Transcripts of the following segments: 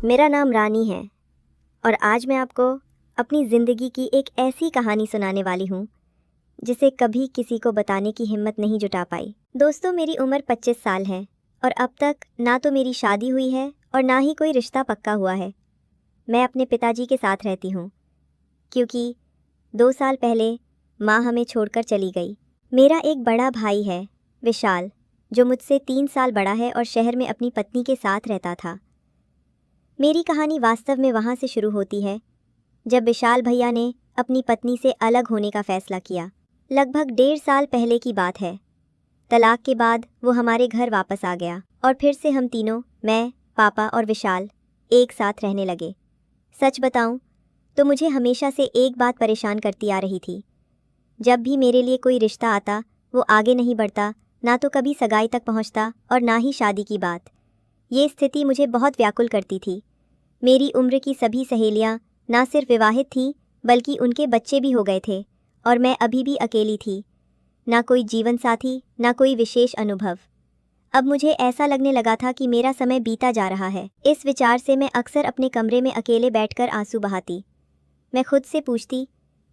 मेरा नाम रानी है और आज मैं आपको अपनी ज़िंदगी की एक ऐसी कहानी सुनाने वाली हूँ जिसे कभी किसी को बताने की हिम्मत नहीं जुटा पाई। दोस्तों, मेरी उम्र 25 साल है और अब तक ना तो मेरी शादी हुई है और ना ही कोई रिश्ता पक्का हुआ है। मैं अपने पिताजी के साथ रहती हूँ क्योंकि 2 साल पहले माँ हमें छोड़कर चली गई। मेरा एक बड़ा भाई है, विशाल, जो मुझसे 3 साल बड़ा है और शहर में अपनी पत्नी के साथ रहता था। मेरी कहानी वास्तव में वहाँ से शुरू होती है जब विशाल भैया ने अपनी पत्नी से अलग होने का फ़ैसला किया। लगभग 1.5 साल पहले की बात है। तलाक के बाद वो हमारे घर वापस आ गया और फिर से हम तीनों, मैं, पापा और विशाल, एक साथ रहने लगे। सच बताऊं तो मुझे हमेशा से एक बात परेशान करती आ रही थी। जब भी मेरे लिए कोई रिश्ता आता वो आगे नहीं बढ़ता, ना तो कभी सगाई तक पहुंचता और ना ही शादी की बात। ये स्थिति मुझे बहुत व्याकुल करती थी। मेरी उम्र की सभी सहेलियां ना सिर्फ विवाहित थीं बल्कि उनके बच्चे भी हो गए थे और मैं अभी भी अकेली थी। ना कोई जीवन साथी, ना कोई विशेष अनुभव। अब मुझे ऐसा लगने लगा था कि मेरा समय बीता जा रहा है। इस विचार से मैं अक्सर अपने कमरे में अकेले बैठकर आंसू बहाती। मैं खुद से पूछती,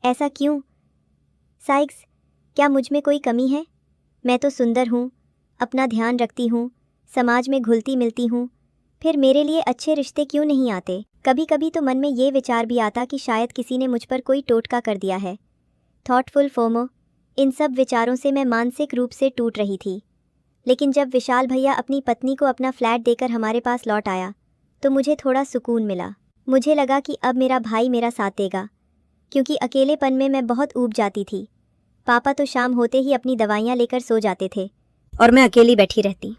ऐसा क्यों? साइक्स, क्या मुझ में कोई कमी है? मैं तो सुंदर हूँ, अपना ध्यान रखती हूँ, समाज में घुलती मिलती हूँ, फिर मेरे लिए अच्छे रिश्ते क्यों नहीं आते? कभी कभी तो मन में ये विचार भी आता कि शायद किसी ने मुझ पर कोई टोटका कर दिया है। थॉटफुल फोमो, इन सब विचारों से मैं मानसिक रूप से टूट रही थी। लेकिन जब विशाल भैया अपनी पत्नी को अपना फ्लैट देकर हमारे पास लौट आया तो मुझे थोड़ा सुकून मिला। मुझे लगा कि अब मेरा भाई मेरा साथ देगा, क्योंकि अकेलेपन में मैं बहुत ऊब जाती थी। पापा तो शाम होते ही अपनी दवाइयाँ लेकर सो जाते थे और मैं अकेली बैठी रहती।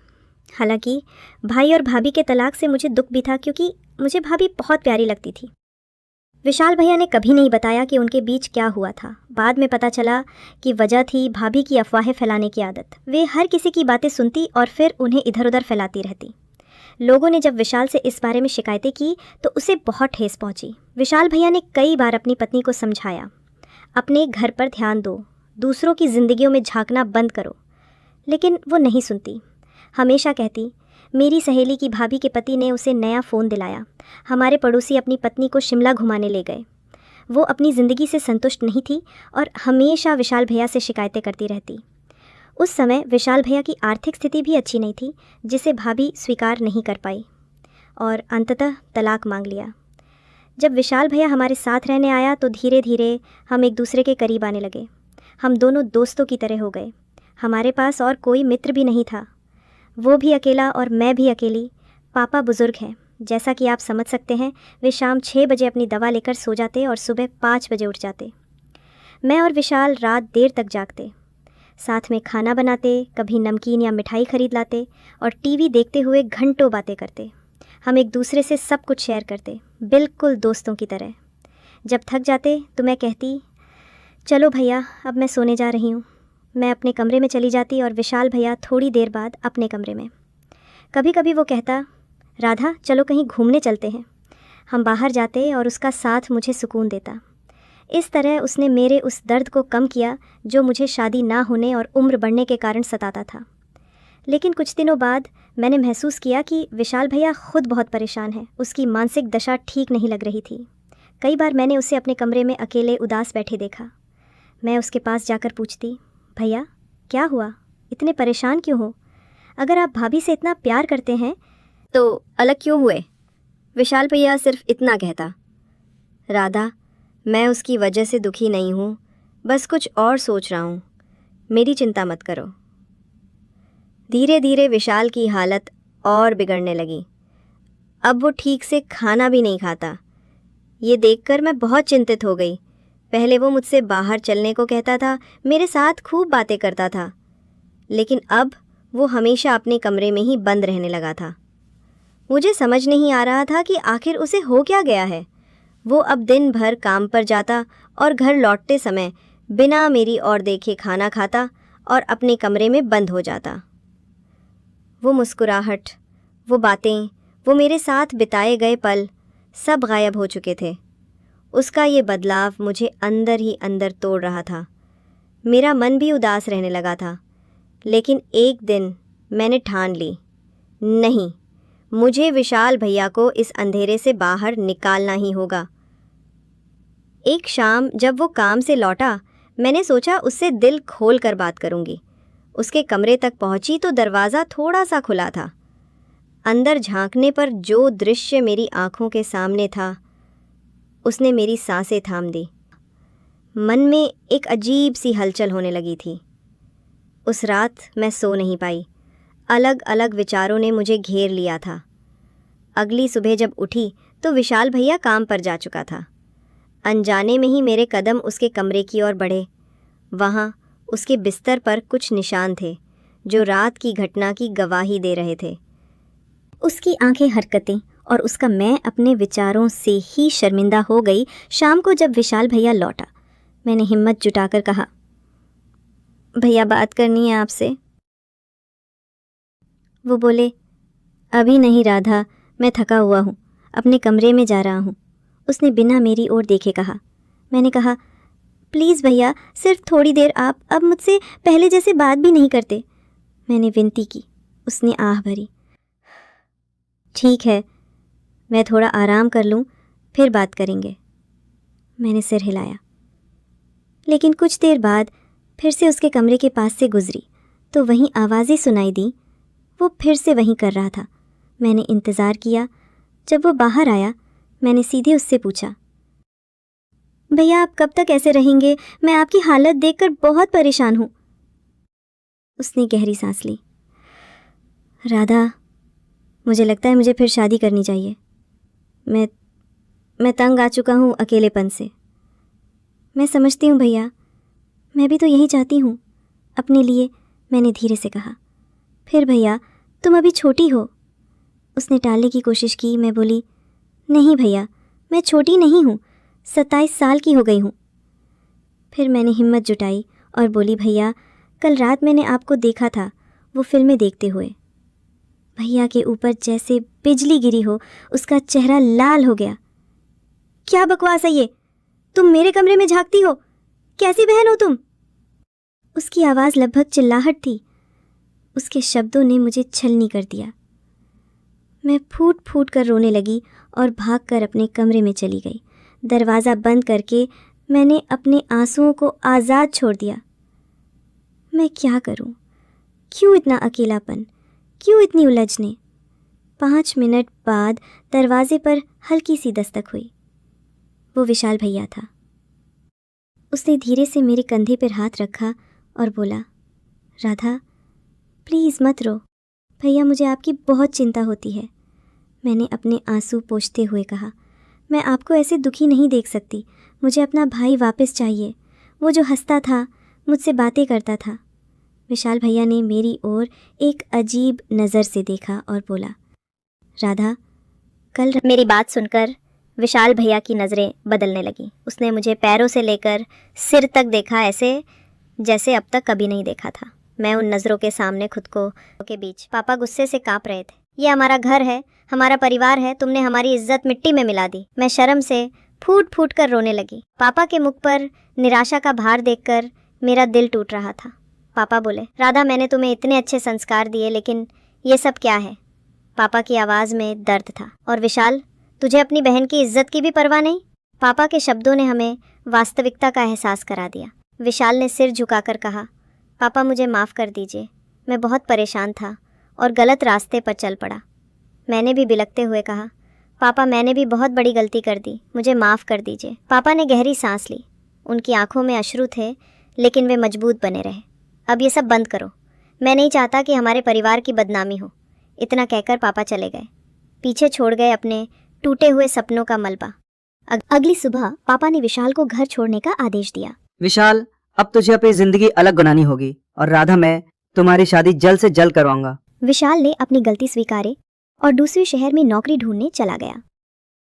हालांकि भाई और भाभी के तलाक से मुझे दुख भी था, क्योंकि मुझे भाभी बहुत प्यारी लगती थी। विशाल भैया ने कभी नहीं बताया कि उनके बीच क्या हुआ था। बाद में पता चला कि वजह थी भाभी की अफवाहें फैलाने की आदत। वे हर किसी की बातें सुनती और फिर उन्हें इधर उधर फैलाती रहती। लोगों ने जब विशाल से इस बारे में शिकायतें की तो उसे बहुत ठेस पहुंची। विशाल भैया ने कई बार अपनी पत्नी को समझाया, अपने घर पर ध्यान दो, दूसरों की जिंदगियों में झांकना बंद करो, लेकिन वो नहीं सुनती। हमेशा कहती, मेरी सहेली की भाभी के पति ने उसे नया फ़ोन दिलाया, हमारे पड़ोसी अपनी पत्नी को शिमला घुमाने ले गए। वो अपनी ज़िंदगी से संतुष्ट नहीं थी और हमेशा विशाल भैया से शिकायतें करती रहती। उस समय विशाल भैया की आर्थिक स्थिति भी अच्छी नहीं थी, जिसे भाभी स्वीकार नहीं कर पाई और अंततः तलाक मांग लिया। जब विशाल भैया हमारे साथ रहने आया तो धीरे धीरे हम एक दूसरे के करीब आने लगे। हम दोनों दोस्तों की तरह हो गए। हमारे पास और कोई मित्र भी नहीं था। वो भी अकेला और मैं भी अकेली। पापा बुज़ुर्ग हैं, जैसा कि आप समझ सकते हैं। वे शाम 6 बजे अपनी दवा लेकर सो जाते और सुबह 5 बजे उठ जाते। मैं और विशाल रात देर तक जागते, साथ में खाना बनाते, कभी नमकीन या मिठाई खरीद लाते और टीवी देखते हुए घंटों बातें करते। हम एक दूसरे से सब कुछ शेयर करते, बिल्कुल दोस्तों की तरह। जब थक जाते तो मैं कहती, चलो भैया अब मैं सोने जा रही हूँ। मैं अपने कमरे में चली जाती और विशाल भैया थोड़ी देर बाद अपने कमरे में। कभी कभी वो कहता, राधा चलो कहीं घूमने चलते हैं। हम बाहर जाते और उसका साथ मुझे सुकून देता। इस तरह उसने मेरे उस दर्द को कम किया जो मुझे शादी ना होने और उम्र बढ़ने के कारण सताता था। लेकिन कुछ दिनों बाद मैंने महसूस किया कि विशाल भैया खुद बहुत परेशान है। उसकी मानसिक दशा ठीक नहीं लग रही थी। कई बार मैंने उसे अपने कमरे में अकेले उदास बैठे देखा। मैं उसके पास जाकर पूछती, भैया क्या हुआ, इतने परेशान क्यों हो? अगर आप भाभी से इतना प्यार करते हैं तो अलग क्यों हुए? विशाल भैया सिर्फ इतना कहता, राधा मैं उसकी वजह से दुखी नहीं हूँ, बस कुछ और सोच रहा हूँ, मेरी चिंता मत करो। धीरे धीरे विशाल की हालत और बिगड़ने लगी। अब वो ठीक से खाना भी नहीं खाता। ये देखकर मैं बहुत चिंतित हो गई। पहले वो मुझसे बाहर चलने को कहता था, मेरे साथ खूब बातें करता था, लेकिन अब वो हमेशा अपने कमरे में ही बंद रहने लगा था। मुझे समझ नहीं आ रहा था कि आखिर उसे हो क्या गया है। वो अब दिन भर काम पर जाता और घर लौटते समय बिना मेरी ओर देखे खाना खाता और अपने कमरे में बंद हो जाता। वो मुस्कुराहट, वो बातें, वो मेरे साथ बिताए गए पल सब गायब हो चुके थे। उसका ये बदलाव मुझे अंदर ही अंदर तोड़ रहा था। मेरा मन भी उदास रहने लगा था। लेकिन एक दिन मैंने ठान ली, नहीं, मुझे विशाल भैया को इस अंधेरे से बाहर निकालना ही होगा। एक शाम जब वो काम से लौटा, मैंने सोचा उससे दिल खोल कर बात करूंगी। उसके कमरे तक पहुंची तो दरवाज़ा थोड़ा सा खुला था। अंदर झांकने पर जो दृश्य मेरी आंखों के सामने था, उसने मेरी सांसें थाम दी। मन में एक अजीब सी हलचल होने लगी थी। उस रात मैं सो नहीं पाई। अलग अलग विचारों ने मुझे घेर लिया था। अगली सुबह जब उठी तो विशाल भैया काम पर जा चुका था। अनजाने में ही मेरे कदम उसके कमरे की ओर बढ़े। वहाँ उसके बिस्तर पर कुछ निशान थे जो रात की घटना की गवाही दे रहे थे। उसकी आंखें, हरकतें और उसका मैं अपने विचारों से ही शर्मिंदा हो गई। शाम को जब विशाल भैया लौटा, मैंने हिम्मत जुटाकर कहा, भैया बात करनी है आपसे। वो बोले, अभी नहीं राधा, मैं थका हुआ हूँ, अपने कमरे में जा रहा हूँ। उसने बिना मेरी ओर देखे कहा। मैंने कहा, प्लीज़ भैया, सिर्फ थोड़ी देर आप अब मुझसे पहले जैसे बात भी नहीं करते। मैंने विनती की। उसने आह भरी। ठीक है, मैं थोड़ा आराम कर लूँ, फिर बात करेंगे। मैंने सिर हिलाया। लेकिन कुछ देर बाद फिर से उसके कमरे के पास से गुजरी तो वहीं आवाज़ें सुनाई दी। वो फिर से वहीं कर रहा था। मैंने इंतज़ार किया। जब वो बाहर आया, मैंने सीधे उससे पूछा, भैया आप कब तक ऐसे रहेंगे? मैं आपकी हालत देखकर बहुत परेशान हूँ। उसने गहरी सांस ली। राधा, मुझे लगता है मुझे फिर शादी करनी चाहिए। मैं तंग आ चुका हूँ अकेलेपन से। मैं समझती हूँ भैया, मैं भी तो यही चाहती हूँ अपने लिए, मैंने धीरे से कहा। फिर भैया, तुम अभी छोटी हो। उसने टालने की कोशिश की। मैं बोली, नहीं भैया, मैं छोटी नहीं हूँ, 27 साल की हो गई हूँ। फिर मैंने हिम्मत जुटाई और बोली, भैया कल रात मैंने आपको देखा था वो फिल्में देखते हुए। भैया के ऊपर जैसे बिजली गिरी हो, उसका चेहरा लाल हो गया। क्या बकवास है ये? तुम मेरे कमरे में झांकती हो? कैसी बहन हो तुम? उसकी आवाज़ लगभग चिल्लाहट थी। उसके शब्दों ने मुझे छलनी कर दिया। मैं फूट फूट कर रोने लगी और भागकर अपने कमरे में चली गई। दरवाज़ा बंद करके मैंने अपने आंसुओं को आज़ाद छोड़ दिया। मैं क्या करूं? क्यों इतना अकेलापन? क्यों इतनी उलझने? 5 मिनट बाद दरवाजे पर हल्की सी दस्तक हुई। वो विशाल भैया था। उसने धीरे से मेरे कंधे पर हाथ रखा और बोला, राधा प्लीज़ मत रो। भैया मुझे आपकी बहुत चिंता होती है। मैंने अपने आंसू पोंछते हुए कहा, मैं आपको ऐसे दुखी नहीं देख सकती। मुझे अपना भाई वापस चाहिए, वो जो हंसता था, मुझसे बातें करता था। विशाल भैया ने मेरी ओर एक अजीब नज़र से देखा और बोला, राधा कल। मेरी बात सुनकर विशाल भैया की नज़रें बदलने लगीं। उसने मुझे पैरों से लेकर सिर तक देखा, ऐसे जैसे अब तक कभी नहीं देखा था। मैं उन नज़रों के सामने खुद को के बीच। पापा गुस्से से काँप रहे थे। ये हमारा घर है, हमारा परिवार है, तुमने हमारी इज्जत मिट्टी में मिला दी। मैं शर्म से फूट फूट कर रोने लगी। पापा के मुख पर निराशा का भार देखकर मेरा दिल टूट रहा था। पापा बोले, राधा मैंने तुम्हें इतने अच्छे संस्कार दिए, लेकिन ये सब क्या है? पापा की आवाज़ में दर्द था। और विशाल, तुझे अपनी बहन की इज्जत की भी परवाह नहीं? पापा के शब्दों ने हमें वास्तविकता का एहसास करा दिया। विशाल ने सिर झुकाकर कहा, पापा मुझे माफ़ कर दीजिए, मैं बहुत परेशान था और गलत रास्ते पर चल पड़ा। मैंने भी बिलखते हुए कहा, पापा मैंने भी बहुत बड़ी गलती कर दी, मुझे माफ़ कर दीजिए। पापा ने गहरी सांस ली। उनकी आंखों में अश्रु थे, लेकिन वे मजबूत बने रहे। अब ये सब बंद करो, मैं नहीं चाहता कि हमारे परिवार की बदनामी हो। इतना कहकर पापा चले गए। पीछे छोड़ गए अपने टूटे हुए सपनों का मलबा। अगली सुबह पापा ने विशाल को घर छोड़ने का आदेश दिया। विशाल, अब तुझे अपनी जिंदगी अलग बनानी होगी और राधा, मैं तुम्हारी शादी जल्द से जल्द करवाऊंगा। विशाल ने अपनी गलती स्वीकारे और दूसरे शहर में नौकरी ढूंढने चला गया।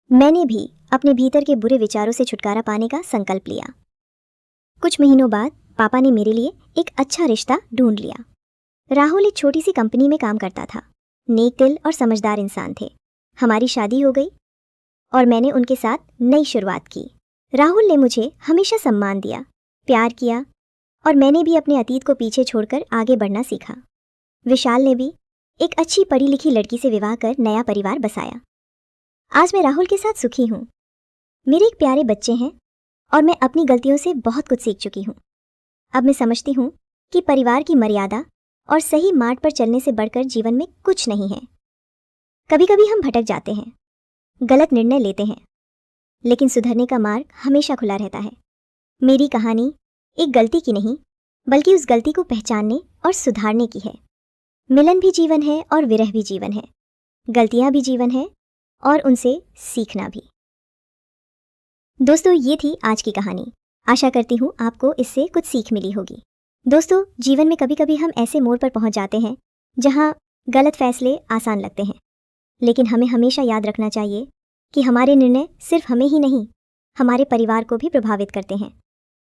मैंने भी अपने भीतर के बुरे विचारों से छुटकारा पाने का संकल्प लिया। कुछ महीनों बाद पापा ने मेरे लिए एक अच्छा रिश्ता ढूंढ लिया। राहुल एक छोटी सी कंपनी में काम करता था। नेक दिल और समझदार इंसान थे। हमारी शादी हो गई और मैंने उनके साथ नई शुरुआत की। राहुल ने मुझे हमेशा सम्मान दिया, प्यार किया और मैंने भी अपने अतीत को पीछे छोड़कर आगे बढ़ना सीखा। विशाल ने भी एक अच्छी पढ़ी लिखी लड़की से विवाह कर नया परिवार बसाया। आज मैं राहुल के साथ सुखी हूँ। मेरे एक प्यारे बच्चे हैं और मैं अपनी गलतियों से बहुत कुछ सीख चुकी हूँ। अब मैं समझती हूँ कि परिवार की मर्यादा और सही मार्ग पर चलने से बढ़कर जीवन में कुछ नहीं है। कभी कभी हम भटक जाते हैं, गलत निर्णय लेते हैं, लेकिन सुधरने का मार्ग हमेशा खुला रहता है। मेरी कहानी एक गलती की नहीं, बल्कि उस गलती को पहचानने और सुधारने की है। मिलन भी जीवन है और विरह भी जीवन है, गलतियां भी जीवन है और उनसे सीखना भी। दोस्तों, ये थी आज की कहानी। आशा करती हूँ आपको इससे कुछ सीख मिली होगी। दोस्तों, जीवन में कभी कभी हम ऐसे मोड़ पर पहुँच जाते हैं जहाँ गलत फैसले आसान लगते हैं, लेकिन हमें हमेशा याद रखना चाहिए कि हमारे निर्णय सिर्फ हमें ही नहीं, हमारे परिवार को भी प्रभावित करते हैं।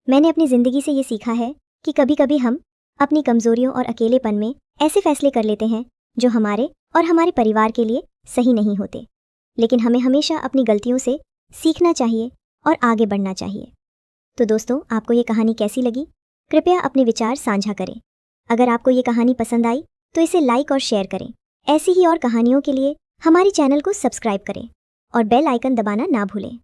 मैंने अपनी ज़िंदगी से ये सीखा है कि कभी कभी हम अपनी कमज़ोरियों और अकेलेपन में ऐसे फैसले कर लेते हैं जो हमारे और हमारे परिवार के लिए सही नहीं होते, लेकिन हमें हमेशा अपनी गलतियों से सीखना चाहिए और आगे बढ़ना चाहिए। तो दोस्तों, आपको ये कहानी कैसी लगी? कृपया अपने विचार साझा करें। अगर आपको ये कहानी पसंद आई तो इसे लाइक और शेयर करें। ऐसी ही और कहानियों के लिए हमारे चैनल को सब्सक्राइब करें और बेल आइकन दबाना ना भूलें।